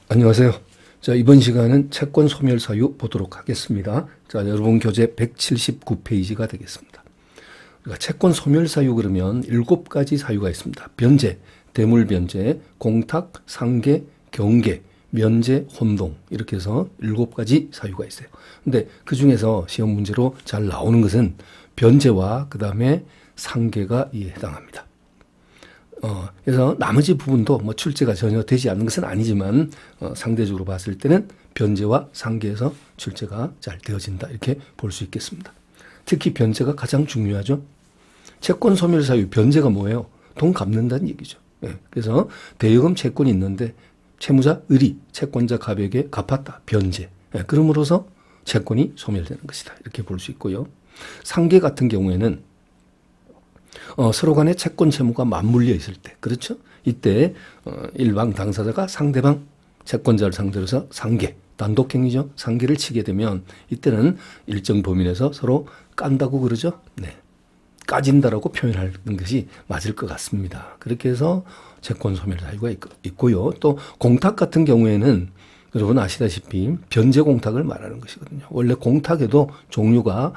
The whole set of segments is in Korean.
안녕하세요. 자, 이번 시간은 채권 소멸 사유 보도록 하겠습니다. 자, 여러분 교재 179페이지가 되겠습니다. 그러니까 채권 소멸 사유 그러면 7가지 사유가 있습니다. 변제, 대물 변제, 공탁, 상계, 경계, 면제, 혼동 이렇게 해서 7가지 사유가 있어요. 근데 그 중에서 시험 문제로 잘 나오는 것은 변제와 그다음에 상계가 이에 해당합니다. 그래서 나머지 부분도 뭐 출제가 전혀 되지 않는 것은 아니지만 상대적으로 봤을 때는 변제와 상계에서 출제가 잘 되어진다 이렇게 볼 수 있겠습니다. 특히 변제가 가장 중요하죠. 채권 소멸 사유 변제가 뭐예요? 돈 갚는다는 얘기죠. 예, 그래서 대여금 채권이 있는데 채무자 을이 채권자 갑에게 갚았다. 변제. 예, 그럼으로써 채권이 소멸되는 것이다. 이렇게 볼 수 있고요. 상계 같은 경우에는 서로 간에 채권 채무가 맞물려 있을 때, 그렇죠? 이때 일방 당사자가 상대방 채권자를 상대로 해서 상계, 단독행위죠. 상계를 치게 되면 이때는 일정 범위 내에서 서로 깐다고 그러죠. 네, 까진다라고 표현하는 것이 맞을 것 같습니다. 그렇게 해서 채권 소멸 사유가 있고요. 또 공탁 같은 경우에는 여러분 아시다시피 변제 공탁을 말하는 것이거든요. 원래 공탁에도 종류가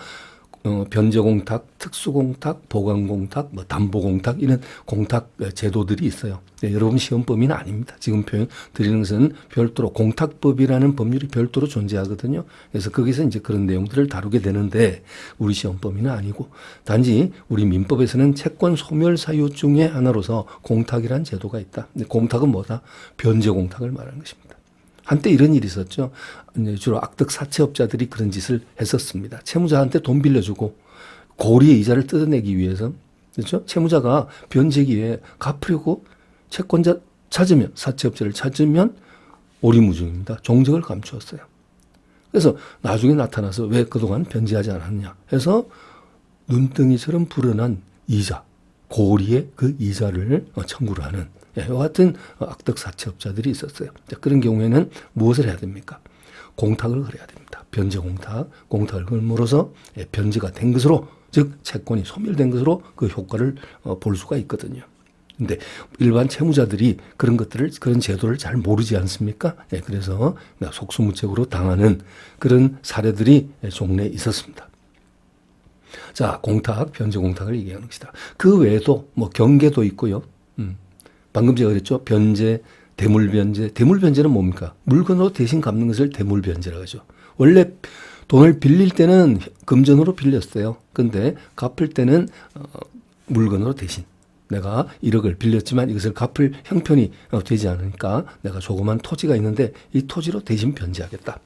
변제 공탁, 특수 공탁, 보관 공탁, 뭐 담보 공탁 이런 공탁 제도들이 있어요. 네, 여러분 시험 범위는 아닙니다. 지금 표현 드리는 것은 별도로 공탁법이라는 법률이 별도로 존재하거든요. 그래서 거기서 이제 그런 내용들을 다루게 되는데 우리 시험 범위는 아니고 단지 우리 민법에서는 채권 소멸 사유 중에 하나로서 공탁이라는 제도가 있다. 근데 공탁은 뭐다? 변제 공탁을 말하는 것입니다. 한때 이런 일이 있었죠. 주로 악덕 사채업자들이 그런 짓을 했었습니다. 채무자한테 돈 빌려주고 고리의 이자를 뜯어내기 위해서, 그렇죠? 채무자가 변제기에 갚으려고 채권자 찾으면, 사채업자를 찾으면 오리무중입니다. 종적을 감추었어요. 그래서 나중에 나타나서 왜 그동안 변제하지 않았냐 해서 눈덩이처럼 불어난 이자, 고리의 그 이자를 청구를 하는 이와 같은 악덕 사채업자들이 있었어요. 그런 경우에는 무엇을 해야 됩니까? 공탁을 걸어야 됩니다. 변제 공탁, 공탁을 걸므로써 변제가 된 것으로, 즉 채권이 소멸된 것으로 그 효과를 볼 수가 있거든요. 근데 일반 채무자들이 그런 것들을, 그런 제도를 잘 모르지 않습니까? 그래서 속수무책으로 당하는 그런 사례들이 종래에 있었습니다. 자, 공탁, 변제 공탁을 얘기하는 것이다. 그 외에도 뭐 경계도 있고요. 방금 제가 그랬죠. 변제, 대물변제. 대물변제는 뭡니까? 물건으로 대신 갚는 것을 대물변제라고 하죠. 원래 돈을 빌릴 때는 금전으로 빌렸어요. 근데 갚을 때는 물건으로 대신. 내가 1억을 빌렸지만 이것을 갚을 형편이 되지 않으니까 내가 조그만 토지가 있는데 이 토지로 대신 변제하겠다.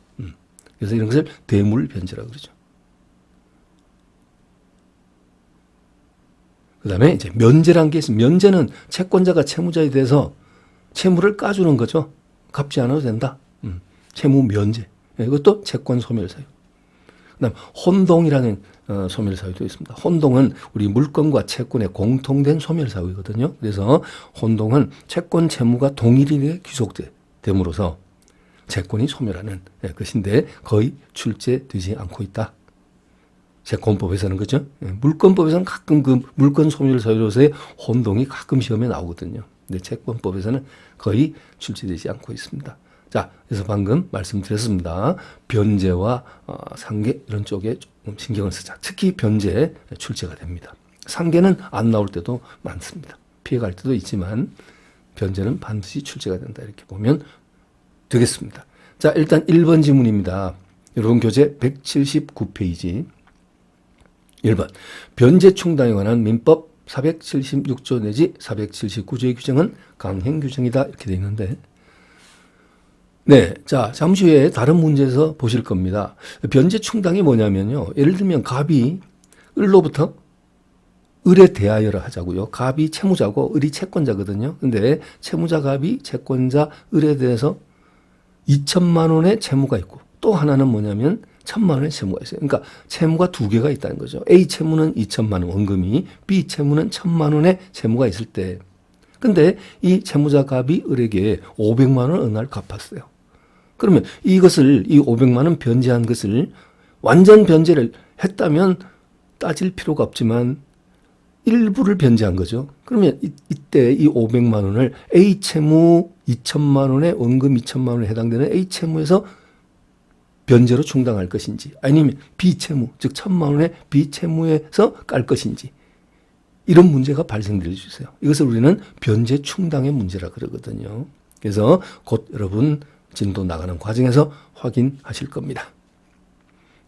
그래서 이런 것을 대물변제라고 그러죠. 그 다음에 이제 면제란 게 있습니다. 면제는 채권자가 채무자에 대해서 채무를 까주는 거죠. 갚지 않아도 된다. 채무 면제. 이것도 채권 소멸 사유. 그 다음 혼동이라는 소멸 사유도 있습니다. 혼동은 우리 물건과 채권의 공통된 소멸 사유거든요. 그래서 혼동은 채권 채무가 동일하게 귀속됨으로써 채권이 소멸하는 것인데 거의 출제되지 않고 있다. 채권법에서는 그죠? 물권법에서는 가끔 그 물권 소멸 사유로서의 혼동이 가끔 시험에 나오거든요. 근데 채권법에서는 거의 출제되지 않고 있습니다. 자, 그래서 방금 말씀드렸습니다. 변제와 상계 이런 쪽에 조금 신경을 쓰자. 특히 변제 출제가 됩니다. 상계는 안 나올 때도 많습니다. 피해갈 때도 있지만 변제는 반드시 출제가 된다. 이렇게 보면 되겠습니다. 자, 일단 1번 지문입니다. 여러분 교재 179페이지. 1번 변제 충당에 관한 민법 476조 내지 479조의 규정은 강행 규정이다 이렇게 되어 있는데 네, 자 잠시 후에 다른 문제에서 보실 겁니다. 변제 충당이 뭐냐면요. 예를 들면 갑이 을로부터 을에 대하여라 하자고요. 갑이 채무자고 을이 채권자거든요. 근데 채무자 갑이 채권자 을에 대해서 2천만 원의 채무가 있고 또 하나는 뭐냐면 1,000만 원의 채무가 있어요. 그러니까 채무가 두 개가 있다는 거죠. A 채무는 2천만 원 원금이, B 채무는 1,000만 원의 채무가 있을 때, 근데 이 채무자 갑이 을에게 500만 원을 어느 날 갚았어요. 그러면 이것을, 이 500만 원 변제한 것을 완전 변제를 했다면 따질 필요가 없지만 일부를 변제한 거죠. 그러면 이때 이 500만 원을 A 채무 2천만 원의 원금 2천만 원에 해당되는 A 채무에서 변제로 충당할 것인지 아니면 B 채무, 즉 1,000만 원의 B 채무에서 깔 것인지 이런 문제가 발생될 수 있어요. 이것을 우리는 변제 충당의 문제라 그러거든요. 그래서 곧 여러분 진도 나가는 과정에서 확인하실 겁니다.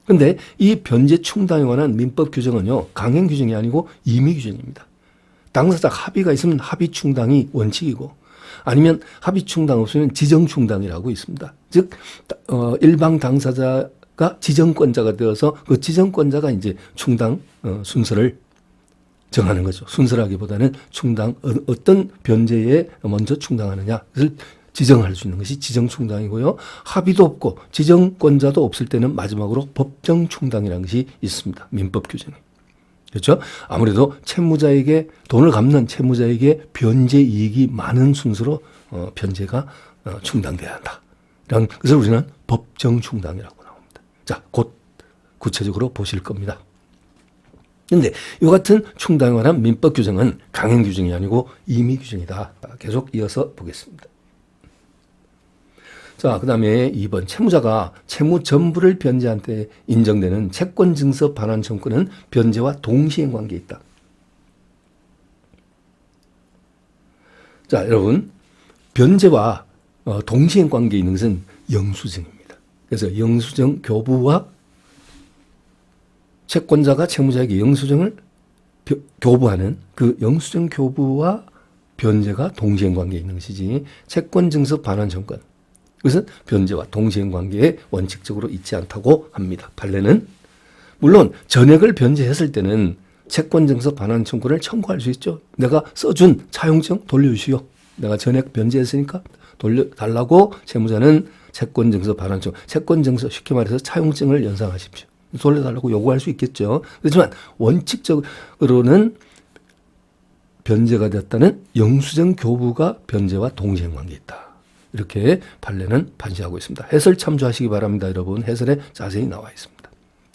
그런데 이 변제 충당에 관한 민법 규정은요, 강행 규정이 아니고 임의 규정입니다. 당사자 합의가 있으면 합의 충당이 원칙이고 아니면 합의 충당 없으면 지정 충당이라고 있습니다. 즉 일방 당사자가 지정권자가 되어서 그 지정권자가 이제 충당 순서를 정하는 거죠. 순서라기보다는 충당 어떤 변제에 먼저 충당하느냐 그것을 지정할 수 있는 것이 지정 충당이고요. 합의도 없고 지정권자도 없을 때는 마지막으로 법정 충당이라는 것이 있습니다. 민법 규정에. 그렇죠? 아무래도 채무자에게 돈을 갚는 채무자에게 변제 이익이 많은 순서로 변제가 충당돼야 한다. 이런 것을 우리는 법정 충당이라고 나옵니다. 자, 곧 구체적으로 보실 겁니다. 그런데 이 같은 충당에 관한 민법 규정은 강행 규정이 아니고 임의 규정이다. 계속 이어서 보겠습니다. 자, 그 다음에 2번 채무자가 채무 전부를 변제한 때 인정되는 채권증서 반환 청구는 변제와 동시행 관계에 있다. 자, 여러분 변제와 동시행 관계에 있는 것은 영수증입니다. 그래서 영수증 교부와 채권자가 채무자에게 영수증을 교부하는 그 영수증 교부와 변제가 동시행 관계에 있는 것이지 채권증서 반환 청구는 그것은 변제와 동시행 관계에 원칙적으로 있지 않다고 합니다. 판례는 물론 전액을 변제했을 때는 채권증서 반환 청구를 청구할 수 있죠. 내가 써준 차용증 돌려주시오. 내가 전액 변제했으니까 돌려달라고 채무자는 채권증서 반환 청구, 채권증서 쉽게 말해서 차용증을 연상하십시오. 돌려달라고 요구할 수 있겠죠. 그렇지만 원칙적으로는 변제가 됐다는 영수증 교부가 변제와 동시행 관계에 있다. 이렇게 판례는 판시하고 있습니다. 해설 참조하시기 바랍니다. 여러분 해설에 자세히 나와 있습니다.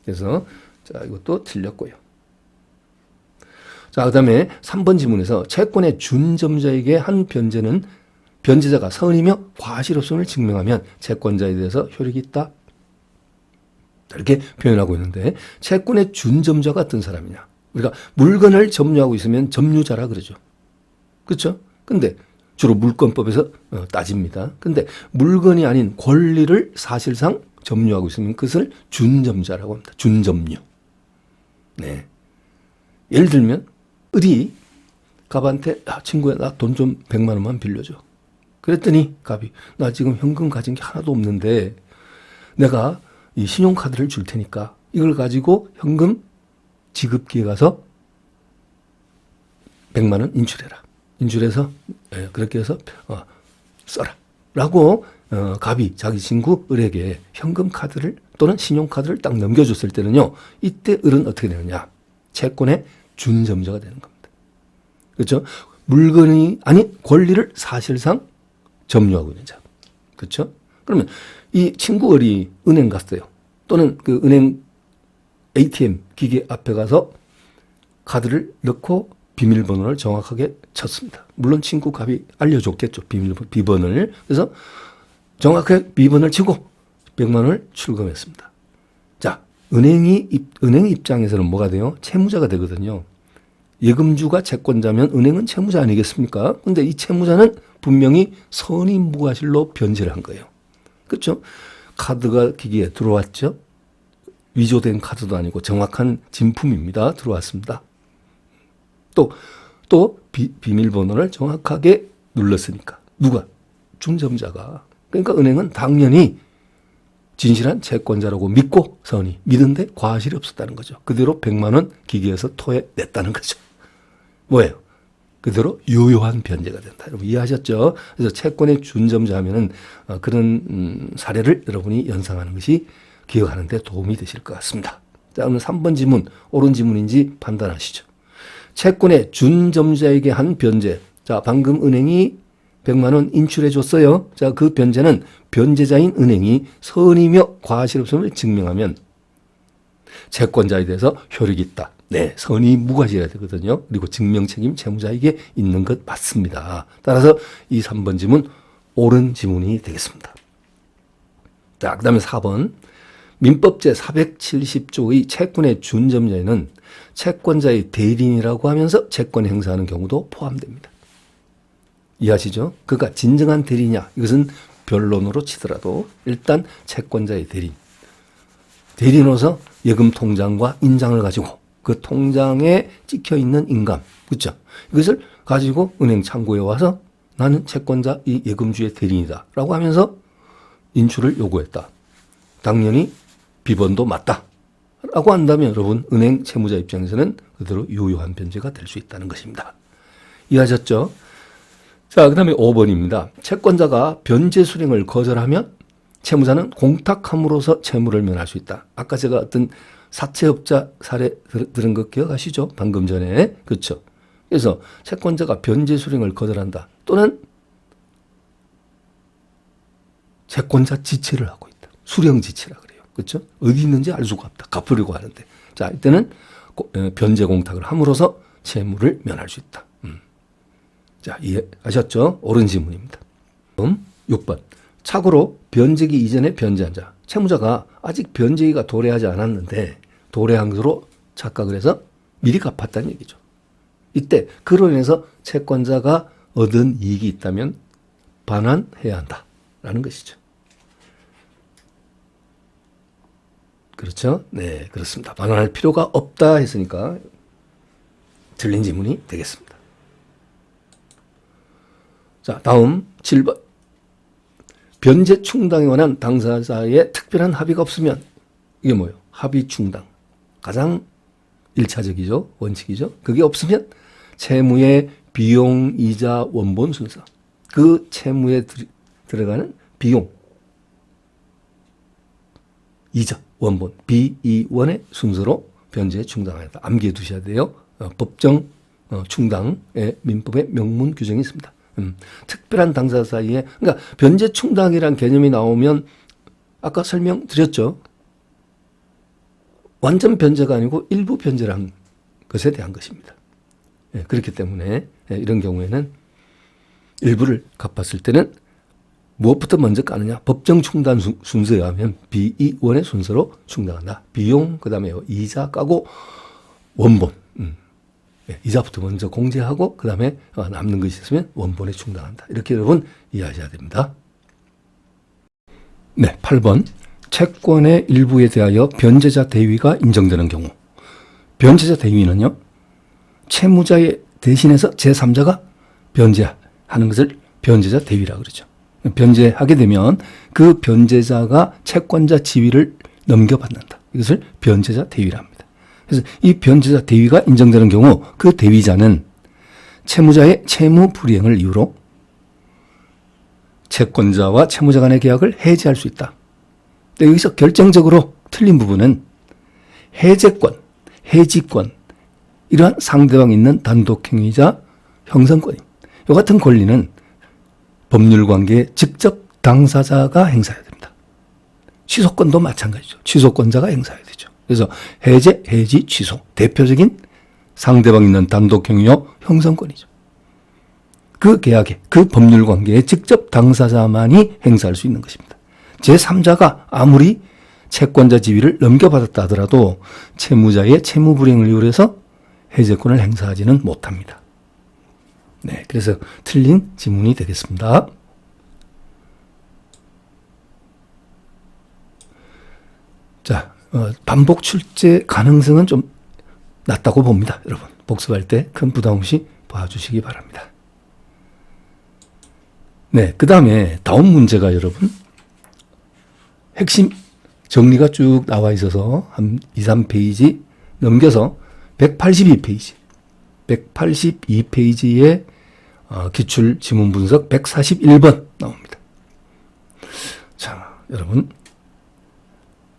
그래서 자 이것도 틀렸고요. 자 그다음에 3번 지문에서 채권의 준점자에게 한 변제는 변제자가 선이며 과실 없음을 증명하면 채권자에 대해서 효력이 있다. 이렇게 표현하고 있는데 채권의 준점자가 어떤 사람이냐. 우리가 물건을 점유하고 있으면 점유자라 그러죠. 그렇죠? 근데 주로 물권법에서 따집니다. 근데 물건이 아닌 권리를 사실상 점유하고 있으면 그것을 준점자라고 합니다. 준점유. 네. 예를 들면 어디 갑한테 친구야 나 돈 좀 100만 원만 빌려줘. 그랬더니 갑이 나 지금 현금 가진 게 하나도 없는데 내가 이 신용카드를 줄 테니까 이걸 가지고 현금 지급기에 가서 100만 원 인출해라. 인출해서 그렇게 해서 써라. 라고 갑이 자기 친구 을에게 현금 카드를 또는 신용카드를 딱 넘겨줬을 때는요. 이때 을은 어떻게 되느냐. 채권의 준점자가 되는 겁니다. 그렇죠? 물건이 아닌 권리를 사실상 점유하고 있는 자. 그렇죠? 그러면 이 친구 을이 은행 갔어요. 또는 그 은행 ATM 기계 앞에 가서 카드를 넣고 비밀번호를 정확하게 쳤습니다. 물론 친구 갑이 알려줬겠죠. 비번을. 그래서 정확하게 비번을 치고 100만 원을 출금했습니다. 자, 은행 입장에서는 뭐가 돼요? 채무자가 되거든요. 예금주가 채권자면 은행은 채무자 아니겠습니까? 근데 이 채무자는 분명히 선의무과실로 변제를 한 거예요. 그렇죠? 카드가 기기에 들어왔죠. 위조된 카드도 아니고 정확한 진품입니다. 들어왔습니다. 또 비밀번호를 정확하게 눌렀으니까 누가? 준점자가. 그러니까 은행은 당연히 진실한 채권자라고 믿고 선이 믿은데 과실이 없었다는 거죠. 그대로 100만 원 기계에서 토해냈다는 거죠. 뭐예요? 그대로 유효한 변제가 된다. 여러분 이해하셨죠? 그래서 채권의 준점자 하면은 그런 사례를 여러분이 연상하는 것이 기억하는 데 도움이 되실 것 같습니다. 자, 오늘 3번 지문, 옳은 지문인지 판단하시죠. 채권의 준점자에게 한 변제. 자, 방금 은행이 100만 원 인출해 줬어요. 자, 그 변제는 변제자인 은행이 선의며 과실 없음을 증명하면 채권자에 대해서 효력이 있다. 네, 선의 무과실해야 되거든요. 그리고 증명 책임 채무자에게 있는 것 맞습니다. 따라서 이 3번 지문 옳은 지문이 되겠습니다. 자, 그 다음에 4번. 민법 제470조의 채권의 준점자에는 채권자의 대리인이라고 하면서 채권 행사하는 경우도 포함됩니다. 이해하시죠? 그가 진정한 대리냐? 이것은 변론으로 치더라도 일단 채권자의 대리인. 대리인으로서 예금 통장과 인장을 가지고 그 통장에 찍혀 있는 인감, 그렇죠? 이것을 가지고 은행 창구에 와서 나는 채권자 이 예금주의 대리인이다 라고 하면서 인출을 요구했다. 당연히 비번도 맞다 라고 한다면 여러분 은행 채무자 입장에서는 그대로 유효한 변제가 될 수 있다는 것입니다. 이해하셨죠? 자, 그 다음에 5번입니다. 채권자가 변제 수령을 거절하면 채무자는 공탁함으로써 채무를 면할 수 있다. 아까 제가 어떤 사채업자 사례 들은 거 기억하시죠? 방금 전에. 그렇죠? 그래서 채권자가 변제 수령을 거절한다. 또는 채권자 지체를 하고 있다. 수령 지체라 그래요. 그렇죠? 어디 있는지 알 수가 없다. 갚으려고 하는데. 자, 이때는 변제 공탁을 함으로써 채무를 면할 수 있다. 자, 이해하셨죠? 옳은 지문입니다. 6번. 착오로 변제기 이전에 변제한 자. 채무자가 아직 변제기가 도래하지 않았는데 도래한 것으로 착각을 해서 미리 갚았다는 얘기죠. 이때 그로 인해서 채권자가 얻은 이익이 있다면 반환해야 한다라는 것이죠. 그렇죠? 네, 그렇습니다. 반환할 필요가 없다 했으니까 틀린 지문이 되겠습니다. 자, 다음 7번. 변제 충당에 관한 당사자의 특별한 합의가 없으면 이게 뭐예요? 합의 충당. 가장 1차적이죠. 원칙이죠. 그게 없으면 채무의 비용, 이자, 원본 순서. 그 채무에 들어가는 비용, 이자, 원본, 비이원의 순서로 변제 충당하였다. 암기해 두셔야 돼요. 법정 충당의 민법의 명문 규정이 있습니다. 특별한 당사자 사이에, 그러니까 변제 충당이라는 개념이 나오면 아까 설명드렸죠. 완전 변제가 아니고 일부 변제라는 것에 대한 것입니다. 예, 그렇기 때문에 이런 경우에는 일부를 갚았을 때는 무엇부터 먼저 까느냐? 법정 충당 순서에 의하면 비이원의 순서로 충당한다. 비용, 그 다음에 이자 까고 원본. 이자부터 먼저 공제하고 그 다음에 남는 것이 있으면 원본에 충당한다. 이렇게 여러분 이해하셔야 됩니다. 네, 8번. 채권의 일부에 대하여 변제자 대위가 인정되는 경우. 변제자 대위는요, 채무자의 대신해서 제3자가 변제하는 것을 변제자 대위라고 그러죠. 변제하게 되면 그 변제자가 채권자 지위를 넘겨받는다. 이것을 변제자 대위랍니다. 그래서 이 변제자 대위가 인정되는 경우 그 대위자는 채무자의 채무 불이행을 이유로 채권자와 채무자 간의 계약을 해지할 수 있다. 여기서 결정적으로 틀린 부분은 해제권, 해지권, 이러한 상대방 있는 단독행위자 형성권, 이 같은 권리는 법률관계의 직접 당사자가 행사해야 됩니다. 취소권도 마찬가지죠. 취소권자가 행사해야 되죠. 그래서 해제, 해지, 취소, 대표적인 상대방 있는 단독행위요 형성권이죠. 그 계약에, 그 법률관계에 직접 당사자만이 행사할 수 있는 것입니다. 제3자가 아무리 채권자 지위를 넘겨받았다 하더라도 채무자의 채무 불이행을 이유로 해서 해제권을 행사하지는 못합니다. 네, 그래서 틀린 지문이 되겠습니다. 자, 반복 출제 가능성은 좀 낮다고 봅니다. 여러분, 복습할 때 큰 부담 없이 봐주시기 바랍니다. 네, 그 다음에 다음 문제가 여러분 핵심 정리가 쭉 나와 있어서 한 2, 3페이지 넘겨서 182페이지 182페이지에 기출 지문 분석 141번 나옵니다. 자, 여러분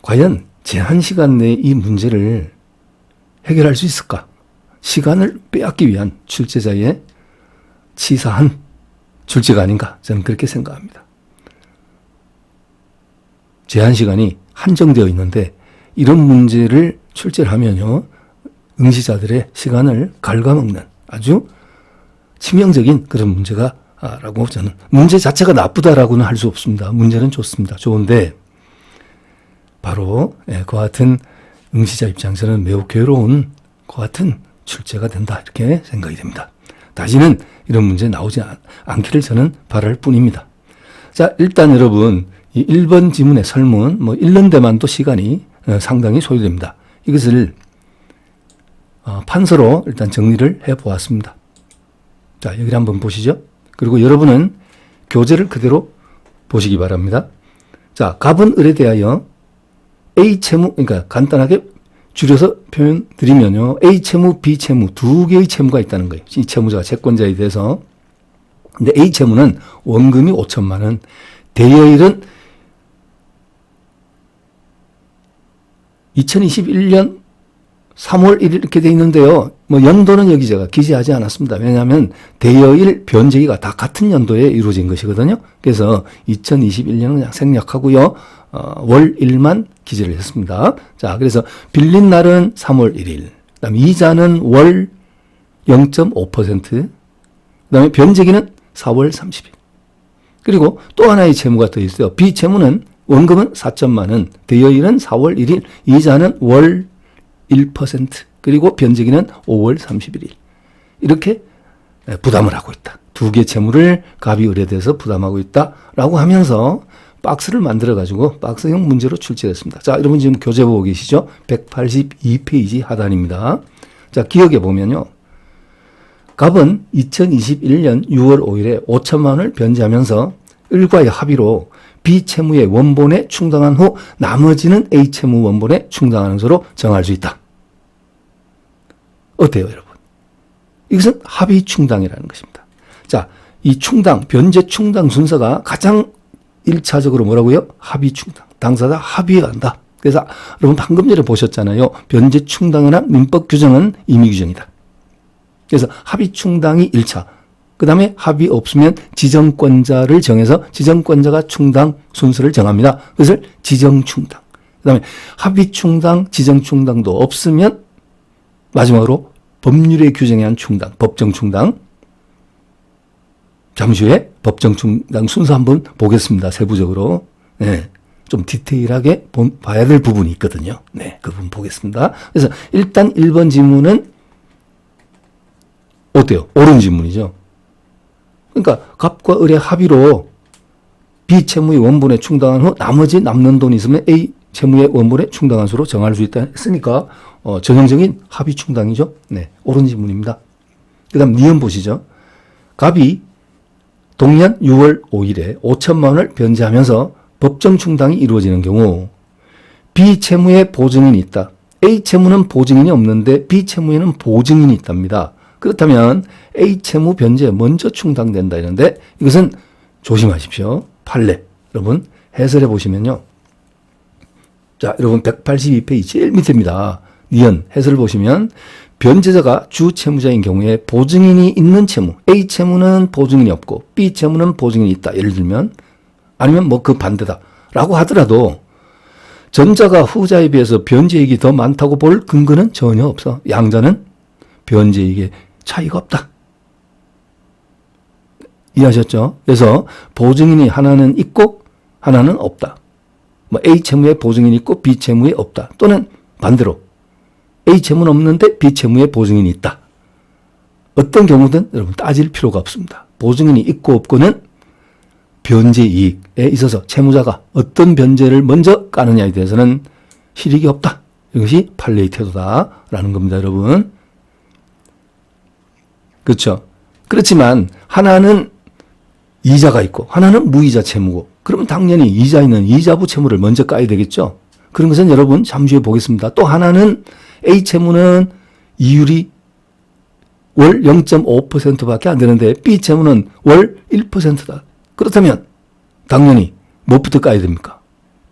과연 제한 시간 내에 이 문제를 해결할 수 있을까? 시간을 빼앗기 위한 출제자의 치사한 출제가 아닌가 저는 그렇게 생각합니다. 제한 시간이 한정되어 있는데 이런 문제를 출제를 하면요 응시자들의 시간을 갉아먹는 아주 치명적인 그런 문제가 라고 저는 문제 자체가 나쁘다라고는 할 수 없습니다. 문제는 좋습니다. 좋은데 바로 그와 같은 응시자 입장에서는 매우 괴로운 그와 같은 출제가 된다 이렇게 생각이 됩니다. 다시는 이런 문제 나오지 않기를 저는 바랄 뿐입니다. 자, 일단 여러분 이 1번 지문의 설문 읽는 데만도 시간이 상당히 소요됩니다. 이것을 판서로 일단 정리를 해보았습니다. 자, 여기를 한번 보시죠. 그리고 여러분은 교재를 그대로 보시기 바랍니다. 자, 갑은 을에 대하여 A 채무, 그러니까 간단하게 줄여서 표현 드리면요. A 채무, B 채무 두 개의 채무가 있다는 거예요. 이 채무자가 채권자에 대해서. 근데 A 채무는 원금이 5천만 원, 대여일은 2021년 3월 1일 이렇게 돼 있는데요. 연도는 여기 제가 기재하지 않았습니다. 왜냐하면 대여일 변제기가 다 같은 연도에 이루어진 것이거든요. 그래서 2021년은 그냥 생략하고요. 월일만 기재를 했습니다. 자, 그래서 빌린 날은 3월 1일. 그다음에 이자는 월 0.5%. 그다음에 변제기는 4월 30일. 그리고 또 하나의 채무가 더 있어요. 비채무는 원금은 4천만 원, 대여일은 4월 1일, 이자는 월 1%, 그리고 변제기는 5월 31일. 이렇게 부담을 하고 있다. 두 개 채무를 갑이 을에 대해서 부담하고 있다라고 하면서 박스를 만들어가지고 박스형 문제로 출제했습니다. 자, 여러분 지금 교재 보고 계시죠? 182페이지 하단입니다. 자, 기억해 보면요. 갑은 2021년 6월 5일에 5천만 원을 변제하면서 을과의 합의로 B 채무의 원본에 충당한 후 나머지는 A 채무 원본에 충당하는 수로 정할 수 있다. 어때요, 여러분? 이것은 합의 충당이라는 것입니다. 자, 이 충당, 변제 충당 순서가 가장 1차적으로 뭐라고요? 합의 충당. 당사자 합의에 간다. 그래서 여러분 방금 전에 보셨잖아요. 변제 충당이나 민법 규정은 임의 규정이다. 그래서 합의 충당이 1차. 그 다음에 합의 없으면 지정권자를 정해서 지정권자가 충당 순서를 정합니다. 그것을 지정충당. 그 다음에 합의 충당, 지정충당도 없으면 마지막으로 법률에 규정에 의한 충당, 법정충당. 잠시 후에 법정충당 순서 한번 보겠습니다. 세부적으로. 네. 좀 디테일하게 봐야 될 부분이 있거든요. 네. 그 부분 보겠습니다. 그래서 일단 1번 지문은 어때요? 옳은 지문이죠. 그러니까 갑과 을의 합의로 B 채무의 원본에 충당한 후 나머지 남는 돈이 있으면 A 채무의 원본에 충당한 수로 정할 수 있다 했으니까 전형적인 합의 충당이죠. 네, 옳은 지문입니다. 그 다음 니은 보시죠. 갑이 동년 6월 5일에 5천만 원을 변제하면서 법정 충당이 이루어지는 경우 B 채무에 보증인이 있다. A 채무는 보증인이 없는데 B 채무에는 보증인이 있답니다. 그렇다면 A 채무 변제에 먼저 충당된다 이런데 이것은 조심하십시오. 판례. 여러분 해설해 보시면요. 자, 여러분 182페이지 제일 밑입니다. 니은 해설을 보시면 변제자가 주 채무자인 경우에 보증인이 있는 채무, A 채무는 보증인이 없고 B 채무는 보증인이 있다. 예를 들면 아니면 뭐 그 반대다라고 하더라도 전자가 후자에 비해서 변제이익이 더 많다고 볼 근거는 전혀 없어. 양자는 변제이익에 차이가 없다. 이해하셨죠? 그래서 보증인이 하나는 있고 하나는 없다. 뭐 A 채무에 보증인이 있고 B 채무에 없다. 또는 반대로 A 채무는 없는데 B 채무에 보증인이 있다. 어떤 경우든 여러분 따질 필요가 없습니다. 보증인이 있고 없고는 변제 이익에 있어서 채무자가 어떤 변제를 먼저 까느냐에 대해서는 실익이 없다. 이것이 판례의 태도다라는 겁니다, 여러분. 그렇죠? 그렇지만 하나는 이자가 있고 하나는 무이자 채무고 그러면 당연히 이자 있는 이자부 채무를 먼저 까야 되겠죠. 그런 것은 여러분 잠시 후에 보겠습니다. 또 하나는 A 채무는 이율이 월 0.5%밖에 안 되는데 B 채무는 월 1%다. 그렇다면 당연히 무엇부터 까야 됩니까?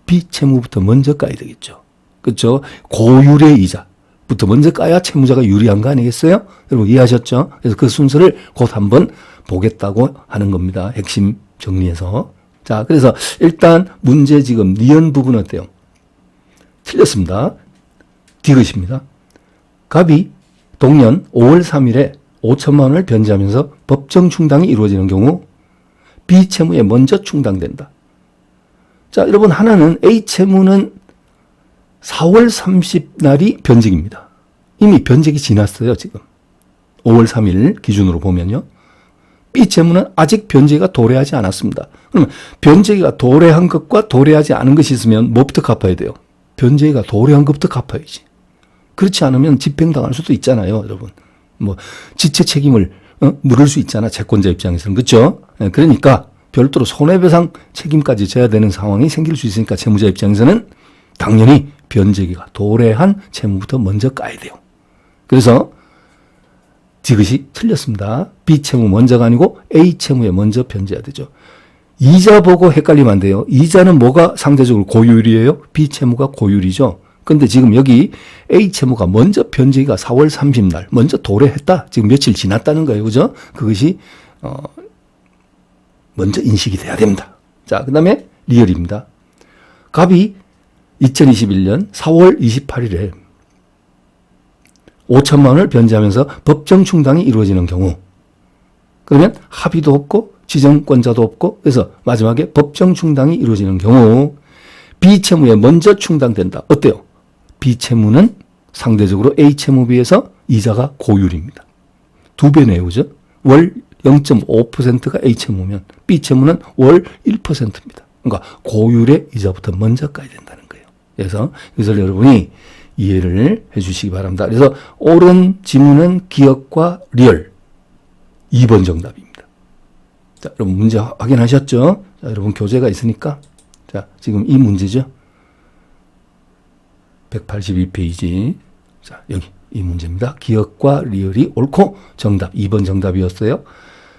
B 채무부터 먼저 까야 되겠죠. 그렇죠? 고율의 이자부터 먼저 까야 채무자가 유리한 거 아니겠어요? 여러분 이해하셨죠? 그래서 그 순서를 곧 한번 보겠다고 하는 겁니다. 핵심 정리해서. 자, 그래서 일단 문제 지금 니은 부분 어때요? 틀렸습니다. 디귿입니다. 갑이 동년 5월 3일에 5천만 원을 변제하면서 법정 충당이 이루어지는 경우 B 채무에 먼저 충당된다. 자, 여러분 하나는 A 채무는 4월 30날이 변제기입니다. 이미 변제기 지났어요, 지금. 5월 3일 기준으로 보면요. B 채무는 아직 변제기가 도래하지 않았습니다. 그러면 변제기가 도래한 것과 도래하지 않은 것이 있으면 뭐부터 갚아야 돼요? 변제기가 도래한 것부터 갚아야지. 그렇지 않으면 집행당할 수도 있잖아요, 여러분. 뭐 지체 책임을 물을 수 있잖아, 채권자 입장에서는. 그렇죠? 그러니까 별도로 손해배상 책임까지 져야 되는 상황이 생길 수 있으니까 채무자 입장에서는 당연히 변제기가 도래한 채무부터 먼저 까야 돼요. 그래서 지그시 틀렸습니다. B 채무 먼저가 아니고 A 채무에 먼저 변제해야 되죠. 이자 보고 헷갈리면 안 돼요. 이자는 뭐가 상대적으로 고율이에요? B 채무가 고율이죠. 근데 지금 여기 A 채무가 먼저 변제기가 4월 30날 먼저 도래했다. 지금 며칠 지났다는 거예요. 그죠? 그것이 먼저 인식이 돼야 됩니다. 자, 그다음에 리얼입니다. 갑이 2021년 4월 28일에 5천만 원을 변제하면서 법정 충당이 이루어지는 경우, 그러면 합의도 없고 지정권자도 없고, 그래서 마지막에 법정 충당이 이루어지는 경우 B 채무에 먼저 충당된다. 어때요? B 채무는 상대적으로 A 채무에 비해서 이자가 고율입니다. 2배네요. 그죠? 월 0.5%가 A 채무면 B 채무는 월 1%입니다. 그러니까 고율의 이자부터 먼저 까야 된다는 거예요. 그래서 이것을 여러분이 이해를 해 주시기 바랍니다. 그래서 옳은 지문은 기억과 리얼 2번 정답입니다. 자, 여러분 문제 확인하셨죠? 자, 여러분 교재가 있으니까 자, 지금 이 문제죠. 182페이지. 자, 여기 이 문제입니다. 기억과 리얼이 옳고 정답 2번 정답이었어요.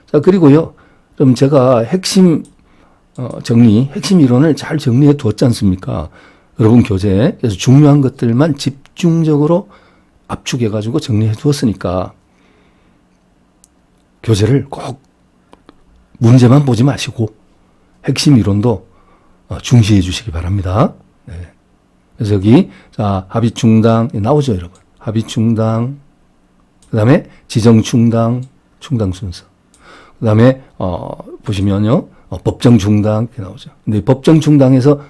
자, 그리고요. 그럼 제가 핵심 핵심 이론을 잘 정리해 두었지 않습니까? 여러분 교재에. 그래서 중요한 것들만 집중적으로 압축해 가지고 정리해 두었으니까 교재를 꼭 문제만 보지 마시고 핵심 이론도 중시해 주시기 바랍니다. 네. 그래서 여기 자, 합의 충당 나오죠, 여러분. 합의 충당, 그다음에 지정 충당, 충당 순서. 그다음에 보시면요. 법정 충당 이렇게 나오죠. 근데 법정 충당에서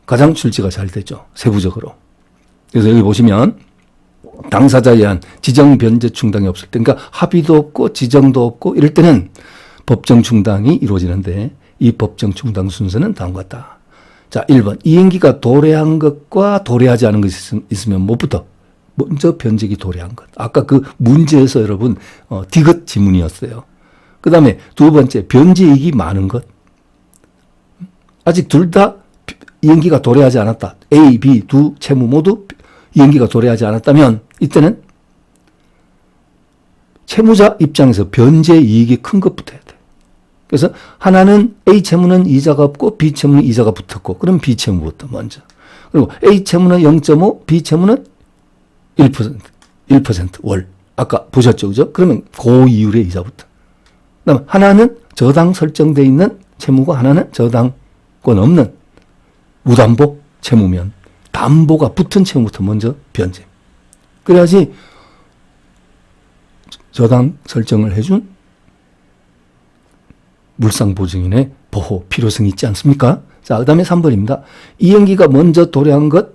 가장 출제가 잘 되죠. 세부적으로. 그래서 여기 보시면 당사자에 의한 지정 변제 충당이 없을 때, 그러니까 합의도 없고 지정도 없고 이럴 때는 법정 충당이 이루어지는데 이 법정 충당 순서는 다음과 같다. 자, 1번. 이행기가 도래한 것과 도래하지 않은 것이 있으면 뭐부터? 먼저 변제기 도래한 것. 아까 그 문제에서 여러분 디귿 지문이었어요. 그 다음에 두 번째, 변제이익이 많은 것. 아직 둘 다 이행기가 도래하지 않았다. A, B 두 채무 모두 이행기가 도래하지 않았다면 이때는 채무자 입장에서 변제이익이 큰 것부터 해야 돼. 그래서 하나는 A 채무는 이자가 없고 B 채무는 이자가 붙었고, 그럼 B 채무부터 먼저. 그리고 A 채무는 0.5, B 채무는 1% 월. 아까 보셨죠, 그죠? 그러면 고이율의 이자부터. 그다음 하나는 저당 설정되어 있는 채무고 하나는 저당권 없는 무담보 채무면 담보가 붙은 채무부터 먼저 변제. 그래야지 저당 설정을 해준 물상보증인의 보호 필요성이 있지 않습니까? 자, 그 다음에 3번입니다. 이행기가 먼저 도래한 것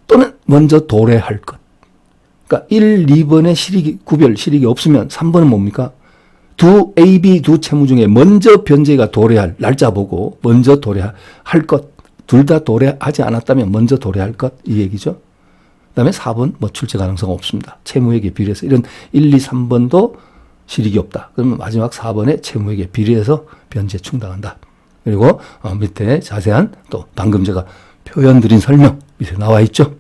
또는 먼저 도래할 것. 그러니까 1, 2번의 실익이, 구별 실익이 없으면 3번은 뭡니까? 두 A, B 두 채무 중에 먼저 변제가 도래할 날짜 보고 먼저 도래할 것. 둘 다 도래하지 않았다면 먼저 도래할 것. 이 얘기죠. 그 다음에 4번 뭐 출제 가능성 없습니다. 채무액에 비례해서 이런 1, 2, 3번도 실익이 없다. 그러면 마지막 4번에 채무액에 비례해서 변제 충당한다. 그리고 밑에 자세한 또 방금 제가 표현 드린 설명 밑에 나와 있죠.